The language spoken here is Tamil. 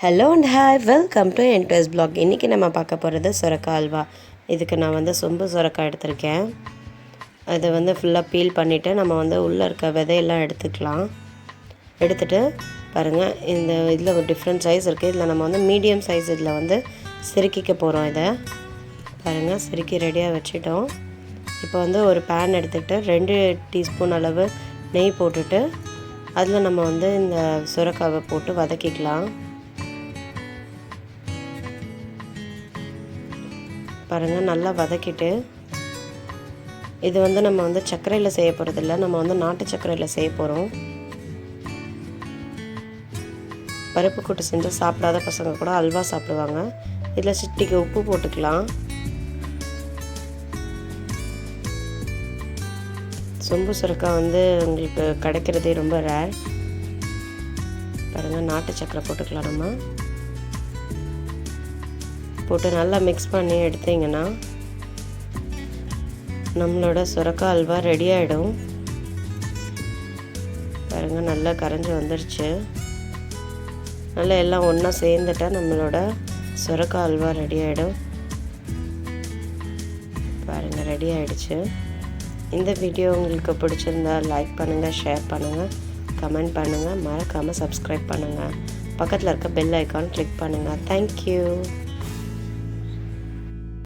Hello and hi welcome to Enders blog. இன்றைக்கி நம்ம பார்க்க போகிறது சுரக்காய் அல்வா. இதுக்கு நான் சொம்பு சுரக்காய் எடுத்திருக்கேன். அதை ஃபுல்லாக பீல் பண்ணிவிட்டு நம்ம உள்ளே இருக்க விதையெல்லாம் எடுத்துக்கலாம். எடுத்துகிட்டு பாருங்கள், இந்த இதில் ஒரு டிஃப்ரெண்ட் சைஸ் இருக்குது. இதில் நம்ம மீடியம் சைஸ் இதில் சிறுக்கிக்க போகிறோம். இதை பாருங்கள், சிறுக்கி ரெடியாக வச்சுட்டோம். இப்போ ஒரு பேன் எடுத்துகிட்டு 2 டீஸ்பூன் அளவு நெய் போட்டுட்டு அதில் நம்ம இந்த சுரக்காவை போட்டு வதக்கிக்கலாம். பாருங்கள், நல்லா வதக்கிட்டு இது நம்ம சர்க்கரையில் செய்ய போகிறதில்ல, நம்ம நாட்டு சர்க்கரையில் செய்ய போகிறோம். பருப்பு கூட்டு செஞ்சு சாப்பிடாத பசங்க கூட அல்வா சாப்பிடுவாங்க. இதில் சிட்டிக்கு உப்பு போட்டுக்கலாம். சொம்பு சுரக்காய் உங்களுக்கு கிடைக்கிறதே ரொம்ப ரேர். பாருங்கள், நாட்டு சர்க்கரை போட்டுக்கலாம். நம்ம போட்டு நல்லா மிக்ஸ் பண்ணி எடுத்திங்கன்னா நம்மளோட சுரக்காய் அல்வா ரெடி ஆகிடும். பாருங்கள், நல்லா கரைஞ்சி வந்துருச்சு. நல்லா எல்லாம் ஒன்றா சேர்ந்துட்டா நம்மளோட சுரக்காய் அல்வா ரெடி ஆகிடும். பாருங்கள், ரெடி ஆகிடுச்சு. இந்த வீடியோ உங்களுக்கு பிடிச்சிருந்தா லைக் பண்ணுங்கள், ஷேர் பண்ணுங்கள், கமெண்ட் பண்ணுங்கள், மறக்காமல் சப்ஸ்கிரைப் பண்ணுங்கள். பக்கத்தில் இருக்க பெல் ஐக்கான் கிளிக் பண்ணுங்கள். தேங்க்யூ.